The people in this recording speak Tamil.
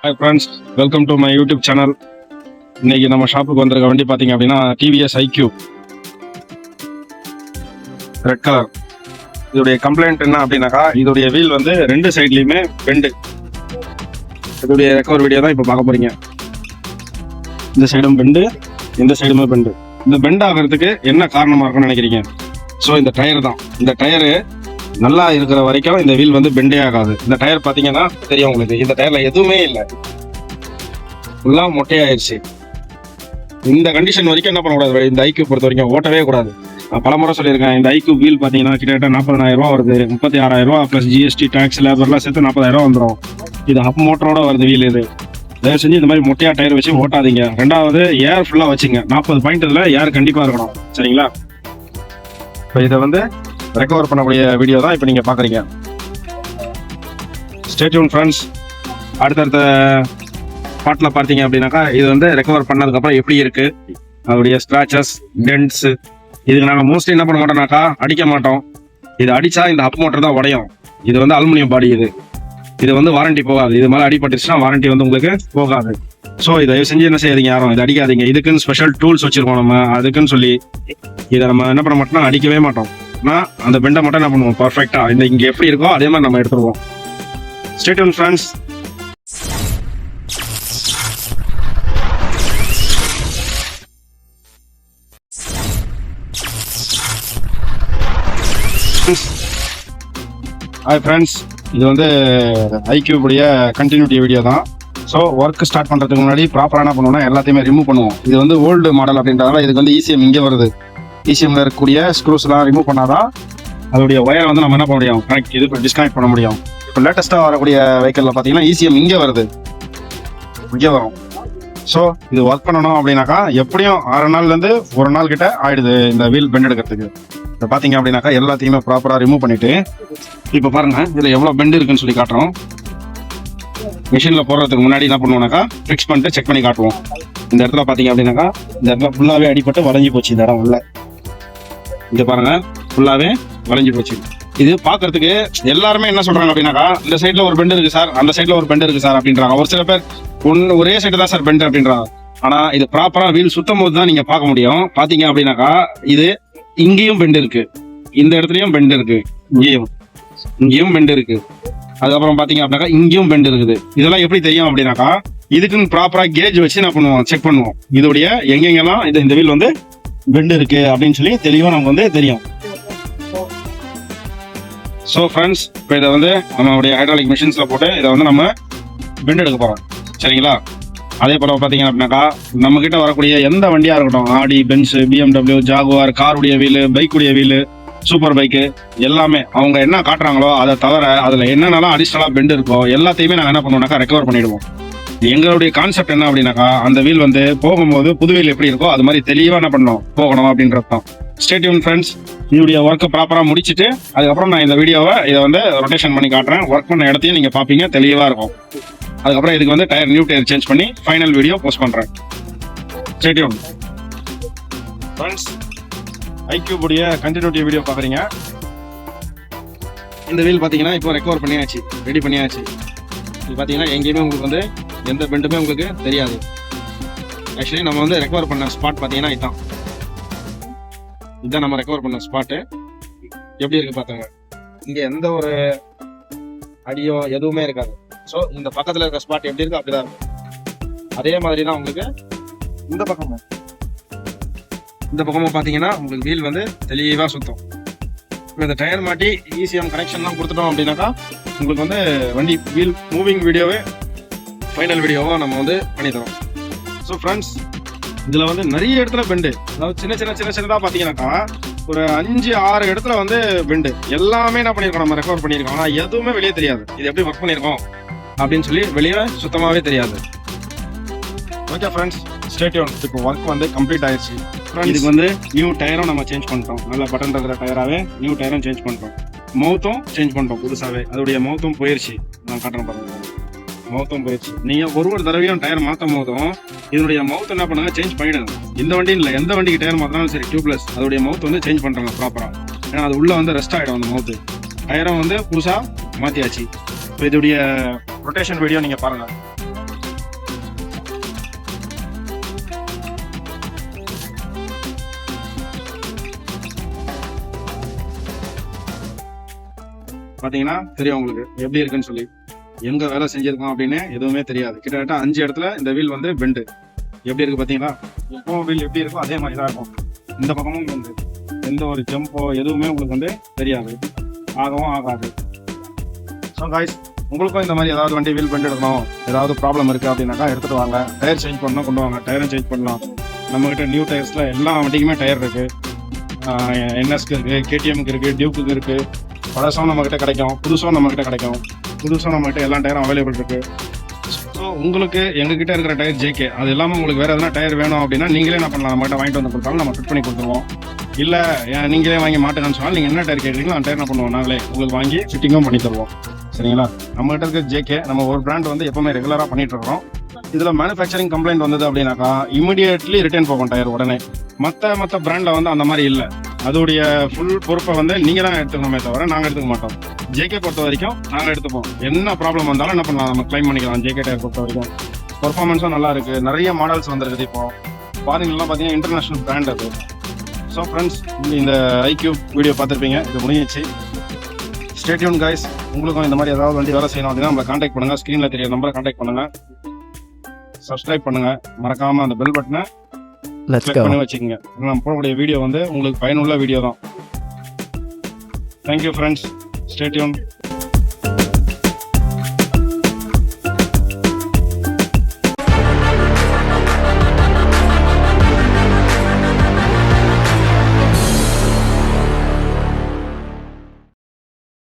Hi friends, welcome to my YouTube channel. இன்னைக்கு நம்ம ஷாப்புக்கு வந்திருக்க வண்டி பார்த்தீங்க அப்படின்னா டிவிஎஸ் iQube ரெட் கலர். இதோடைய கம்ப்ளைண்ட் என்ன அப்படின்னாக்கா, இதோடைய வீல் வந்து ரெண்டு சைட்லையுமே பெண்டு. இதோடைய ரெக்கவர் வீடியோ தான் இப்போ பார்க்க போறீங்க. இந்த சைடும் பெண்டு, இந்த சைடுமே பெண்டு. இந்த பெண்ட் ஆகிறதுக்கு என்ன காரணமாக இருக்கும்னு நினைக்கிறீங்க? ஸோ இந்த டயர் தான். இந்த டயரு நல்லா இருக்கிற வரைக்கும் இந்த வீல் வந்து பெண்டே ஆகாது. இந்த டயர் பார்த்தீங்கன்னா தெரியும் உங்களுக்கு, இந்த டயர்ல எதுவுமே இல்லை, ஃபுல்லாக மொட்டையாயிருச்சு. இந்த கண்டிஷன் வரைக்கும் என்ன பண்ணக்கூடாது, இந்த iQube பொறுத்த வரைக்கும் ஓட்டவே கூடாது. நான் பலமுறை சொல்லியிருக்கேன், இந்த iQube வீல் பார்த்தீங்கன்னா கிட்டத்தட்ட 40,000 ரூபா வருது. 36,000 ப்ளஸ் ஜிஎஸ்டி டேக்ஸ் லேபர்லாம் சேர்த்து 40,000 வந்துடும். இது அப் மோட்டரோட வருது வீல். இது தயவு செஞ்சு இந்த மாதிரி மொட்டையா டயர் வச்சு ஓட்டாதீங்க. ரெண்டாவது ஏர் ஃபுல்லாக வச்சுங்க. 40 பாயிண்ட் இதில் ஏர் கண்டிப்பாக இருக்கணும், சரிங்களா? இப்போ இதை வந்து ரெக்கவர் பண்ணக்கூடிய வீடியோ தான் இப்போ நீங்கள் பார்க்குறீங்க. Stay tune friends. அடுத்தடுத்த பாட்டில் பார்த்தீங்க அப்படின்னாக்கா, இது வந்து ரெக்கவர் பண்ணதுக்கப்புறம் எப்படி இருக்குது, அதோடைய ஸ்க்ராச்சஸ், டென்ட்ஸு. இதுக்கு நாங்கள் மோஸ்ட்லி என்ன பண்ண மாட்டோம்னாக்கா, அடிக்க மாட்டோம். இது அடித்தா இந்த அப் மோட்டர் தான் உடையும். இது வந்து அலுமினியம் பாடி. இது வந்து வாரண்டி போகாது. இது மேலே அடிபட்டுச்சுன்னா வாரண்டி வந்து உங்களுக்கு போகாது. ஸோ இதை செஞ்சு என்ன செய்யாதீங்க, யாரும் இதை அடிக்காதீங்க. இதுக்குன்னு ஸ்பெஷல் டூல்ஸ் வச்சுருக்கோம் நம்ம. அதுக்குன்னு சொல்லி இதை நம்ம என்ன பண்ண மாட்டோம்னா அடிக்கவே மாட்டோம். ஆனால் அந்த பெண்டை மட்டும் என்ன பண்ணுவோம், பர்ஃபெக்டாக இந்த இங்கே எப்படி இருக்கோ அதே மாதிரி நம்ம எடுத்துருவோம். Stay tune friends. Hi friends, இது வந்து iQube உடைய கண்டினியூட்டி வீடியோ தான். ஸோ ஒர்க் ஸ்டார்ட் பண்ணுறதுக்கு முன்னாடி ப்ராப்பராக என்ன பண்ணுவோம்னா எல்லாத்தையுமே ரிமூவ் பண்ணுவோம். இது வந்து ஓல்டு மாடல் அப்படின்றதால இதுக்கு வந்து ECM இங்கே வருது. ECMல இருக்கக்கூடிய ஸ்க்ரூஸ்லாம் ரிமூவ் பண்ணாதான் அதோடைய ஒயரை வந்து நம்ம என்ன பண்ண முடியும், கனெக்ட் இது இப்போ டிஸ்கனெக்ட் பண்ண முடியும். இப்போ லேட்டஸ்ட்டாக வரக்கூடிய வெஹிக்கிளில் பார்த்தீங்கன்னா ECM இங்கே வருது, இங்கே வரும். ஸோ இது ஒர்க் பண்ணணும் அப்படின்னாக்கா எப்படியும் 6 நாள்லேருந்து 1 நாள் கிட்ட ஆயிடுது இந்த வீல் பெண்ட் எடுக்கிறதுக்கு. இப்போ பார்த்தீங்க அப்படின்னாக்கா எல்லாத்தையுமே ப்ராப்பராக ரிமூவ் பண்ணிட்டு இப்போ பாருங்க இதில் எவ்வளோ பெண்ட் இருக்குன்னு சொல்லி காட்டுறோம். மிஷினில் போடுறதுக்கு முன்னாடி என்ன பண்ணுவோம்னாக்கா ஃபிக்ஸ் பண்ணிட்டு செக் பண்ணி காட்டுவோம். இந்த இடத்துல பார்த்தீங்க அப்படின்னாக்கா இந்த இடத்துல ஃபுல்லாகவே அடிபட்டு வளைஞ்சி போச்சு. இந்த இடம் உள்ள இங்கே பாருங்க ஃபுல்லாகவே வளைஞ்சி போச்சு. இது பார்க்கறதுக்கு எல்லாருமே என்ன சொல்றாங்க அப்படின்னாக்கா, இந்த சைடில் ஒரு பெண்ட் இருக்கு சார், அந்த சைடில் ஒரு பெண்ட் இருக்கு சார் அப்படின்றாங்க. ஒரு சில பேர் ஒரே சைடு தான் சார் பெண்ட் அப்படின்றாங்க. ஆனால் இது ப்ராப்பராக வீல் சுத்தம் போது தான் நீங்கள் பார்க்க முடியும். பார்த்தீங்க அப்படின்னாக்கா இது இங்கேயும் பெண்ட் இருக்கு, இந்த இடத்துலையும் பெண்ட் இருக்கு, இங்கேயும் பெண்ட் இருக்கு. அதுக்கப்புறம் பார்த்தீங்க அப்படின்னாக்கா இங்கேயும் பெண்ட் இருக்குது. இதெல்லாம் எப்படி தெரியும் அப்படின்னாக்கா, இதுக்குன்னு ப்ராப்பராக கேஜ் வச்சு என்ன பண்ணுவோம், செக் பண்ணுவோம். இதோடைய எங்கெங்கெல்லாம் இந்த வீல் வந்து பெண்ட் இருக்கு அப்படின்னு சொல்லி தெளிவாக நமக்கு வந்து தெரியும். ஸோ ஃப்ரெண்ட்ஸ், இப்போ இதை வந்து நம்மளுடைய ஹைட்ராலிக் மிஷின்ஸில் போட்டு இதை வந்து நம்ம பெண்ட் எடுக்க போகிறோம், சரிங்களா? அதே போல் பார்த்தீங்க அப்படின்னாக்கா நம்ம கிட்ட வரக்கூடிய எந்த வண்டியாக இருக்கட்டும், ஆடி, பென்ஸ், BMW, ஜாகுவார், காருடைய வீலு, பைக்குடைய வீலு, சூப்பர் பைக்கு எல்லாமே அவங்க என்ன காட்டுறாங்களோ அதை தவிர அதில் என்னென்னலாம் அடிஷ்னலாக பெண்ட் இருக்கோ எல்லாத்தையுமே நாங்கள் என்ன பண்ணுவோம்னாக்கா ரெக்கவர் பண்ணிடுவோம். எங்களுடைய கான்செப்ட் என்ன அப்படின்னாக்கா, அந்த வீல் வந்து போகும்போது புது வீல் எப்படி இருக்கோ அது மாதிரி தெளிவாக என்ன பண்ணணும், போகணும் அப்படின்றது தான். Stay tune friends. இதோடைய ஒர்க்கை ப்ராப்பராக முடிச்சுட்டு அதுக்கப்புறம் நான் இந்த வீடியோவை இதை வந்து ரொட்டேஷன் பண்ணி காட்டுறேன். ஒர்க் பண்ண இடத்தையும் நீங்கள் பார்ப்பீங்க, தெளிவாக இருக்கும். அதுக்கப்புறம் இதுக்கு வந்து டயர், நியூ டயர் சேஞ்ச் பண்ணி ஃபைனல் வீடியோ போஸ்ட் பண்ணுறேன். Stay tune friends. iQube உடைய கண்டினியூட்டி வீடியோ பார்க்குறீங்க. இந்த வீல் பார்த்தீங்கன்னா இப்போ ரெக்கவர் பண்ணியாச்சு, ரெடி பண்ணியாச்சு. இது பார்த்தீங்கன்னா எங்கேயுமே உங்களுக்கு வந்து எந்த பெண்டுமே உங்களுக்கு தெரியாது. ஆக்சுவலி நம்ம வந்து ரெக்கவர் பண்ண ஸ்பாட் பார்த்தீங்கன்னா இதுதான் நம்ம ரெக்கவர் பண்ண ஸ்பாட்டு. எப்படி இருக்கு பார்த்தாங்க, இங்கே எந்த ஒரு அடியோ எதுவுமே இருக்காது. ஸோ இந்த பக்கத்தில் இருக்க ஸ்பாட் எப்படி இருக்கு அப்படிதான் இருக்கும். அதே மாதிரி தான் உங்களுக்கு இந்த பக்கமும் பார்த்தீங்கன்னா உங்களுக்கு வீல் வந்து தெளிவாக சுத்தம். இப்போ இந்த டயர் மாட்டி ECM கனெக்ஷன்லாம் கொடுத்துட்டோம் அப்படின்னாக்கா உங்களுக்கு வந்து வண்டி வீல் மூவிங் வீடியோவே ஃபைனல் வீடியோவாக நம்ம வந்து பண்ணித்தரோம். ஸோ ஃப்ரெண்ட்ஸ், இதில் வந்து நிறைய இடத்துல பெண்டு, அதாவது சின்னதாக பார்த்தீங்கன்னாக்கா ஒரு 5-6 இடத்துல வந்து பெண்டு எல்லாமே என்ன பண்ணியிருக்கோம், நம்ம ரெக்கவர் பண்ணியிருக்கோம். ஆனால் எதுவுமே வெளியே தெரியாது. இது எப்படி ஒர்க் பண்ணியிருக்கோம் அப்படின்னு சொல்லி வெளியே சுத்தமாகவே தெரியாது. Okay friends, stay tune. இப்போ ஒர்க் வந்து கம்ப்ளீட் ஆயிடுச்சு. இதுக்கு வந்து நியூ டயரும் நம்ம சேஞ்ச் பண்ணிட்டோம். நல்ல பட்டன் இருக்கிற டயராகவே நியூ டயரும் சேஞ்ச் பண்ணிட்டோம். மவுத்தும் சேஞ்ச் பண்ணிட்டோம் புதுசாகவே. அதோடைய மவுத்தும் போயிடுச்சு. நான் காட்டுறேன் பாருங்க, மவுத்தும் போயிடுச்சு. நீங்கள் ஒரு தடவையும் டயர் மாற்றும் போதும் இதனுடைய மவுத் என்ன பண்ணுங்க, சேஞ்ச் பண்ணிடுங்க. இந்த வண்டியும் இல்லை, எந்த வண்டிக்கு டயர் மாற்றினாலும் சரி, டியூப்லெஸ் அதோடைய மவுத் வந்து சேஞ்ச் பண்ணுறாங்க ப்ராப்பராக. ஏன்னா அது உள்ளே வந்து ரெஸ்ட் ஆகிடும் அந்த மவுத்து. டயரும் வந்து புதுசாக மாற்றியாச்சு. இப்போ இதோடைய ரொட்டேஷன் வீடியோ நீங்கள் பாருங்கள். பார்த்தீங்கன்னா தெரியும் உங்களுக்கு எப்படி இருக்குன்னு சொல்லி. எங்க வேலை செஞ்சிருக்கோம் அப்படின்னு எதுவுமே தெரியாது. கிட்டத்தட்ட 5 இடத்துல இந்த வீல் வந்து பெண்டு. எப்படி இருக்கு பார்த்தீங்களா? எப்போ வீல் எப்படி இருக்கோ அதே மாதிரி தான் இருக்கும். இந்த பக்கமும் வந்து எந்த ஒரு ஜம்போ எதுவுமே உங்களுக்கு வந்து தெரியாது, ஆகவும் ஆகாது. ஸோ காய்ஸ், உங்களுக்கும் இந்த மாதிரி ஏதாவது வண்டி வீல் பெண்ட் எடுக்கணும், ஏதாவது ப்ராப்ளம் இருக்குது அப்படின்னாக்கா எடுத்துகிட்டு வாங்க. டயர் சேஞ்ச் பண்ணணும் கொண்டு வாங்க, டயரும் சேஞ்ச் பண்ணலாம். நம்மகிட்ட நியூ டயர்ஸில் எல்லா வண்டிக்குமே டயர் இருக்குது. என்எஸ்க்கு இருக்குது, கேடிஎம்க்கு இருக்குது, டியூக்கு இருக்குது. பழசும் நம்மகிட்ட கிடைக்கும், புதுசும் நம்மகிட்ட கிடைக்கும். புதுசும் நம்மகிட்ட எல்லா டயரும் அவைலபிள் இருக்குது. ஸோ உங்களுக்கு எங்ககிட்ட இருக்கிற டயர் ஜேகே, அது இல்லாமல் உங்களுக்கு வேறு எதனா டயர் வேணும் அப்படின்னா நீங்களே என்ன பண்ணலாம், நம்மகிட்ட வாங்கிட்டு வந்து கொடுத்தாலும் நம்ம ஃபிட் பண்ணி கொடுத்துருவோம். இல்லை நீங்களே வாங்கி மாட்டுங்கன்னு சொன்னால் நீங்கள் என்ன டயர் கேட்குறீங்களோ அந்த டயர் என்ன பண்ணுவோம், நாங்களே உங்களுக்கு வாங்கி ஃபிட்டிங்கும் பண்ணி தருவோம். சரிங்களா? நம்மகிட்ட இருக்க ஜேகே நம்ம ஒரு பிராண்ட் வந்து எப்பவுமே ரெகுலராக பண்ணிட்டு இருக்கோம். இதில் மேனுஃபேக்சரிங் கம்ப்ளைண்ட் வந்தது அப்படின்னாக்கா இமிடியேட்லி ரிட்டர்ன் போகும் டயர் உடனே. மற்ற பிராண்டில் வந்து அந்த மாதிரி இல்லை. அதோடைய ஃபுல் பொறுப்பை வந்து நீங்கள் தான் எடுத்துக்கணுமே தவிர நாங்கள் எடுத்துக்க மாட்டோம். ஜேகே பொறுத்த வரைக்கும் நாங்கள் எடுத்துப்போம். என்ன ப்ராப்ளம் வந்தாலும் என்ன பண்ணலாம், நம்ம கிளைம் பண்ணிக்கலாம். ஜேகே டயர் பொறுத்த வரைக்கும் பர்ஃபார்மன்ஸும் நல்லா இருக்குது. நிறைய மாடல்ஸ் வந்துருக்குது. இப்போ ஃபாரின்லாம் பார்த்தீங்கன்னா இன்டர்நேஷனல் பிராண்ட் அது. ஸோ ஃப்ரெண்ட்ஸ், இந்த ஐக்யூப் வீடியோ பார்த்துருப்பீங்க. இது முடிஞ்சிச்சு. Stay tune guys. உங்களுக்கும் இந்த மாதிரி ஏதாவது வண்டி வேலை செய்யணும் அப்படின்னா நம்மளை கான்டாக்ட் பண்ணுங்கள். ஸ்க்ரீனில் தெரிய நம்பரை கான்டாக்ட் பண்ணுங்கள். சப்ஸ்கிரைப் பண்ணுங்கள். மறக்காமல் அந்த பெல் பட்டனை கிளிக் பண்ணி வச்சுக்கோங்க. நம்ம போடக்கூடிய வீடியோ வந்து உங்களுக்கு பயனுள்ள வீடியோ தான். Thank you friends. Stay tune.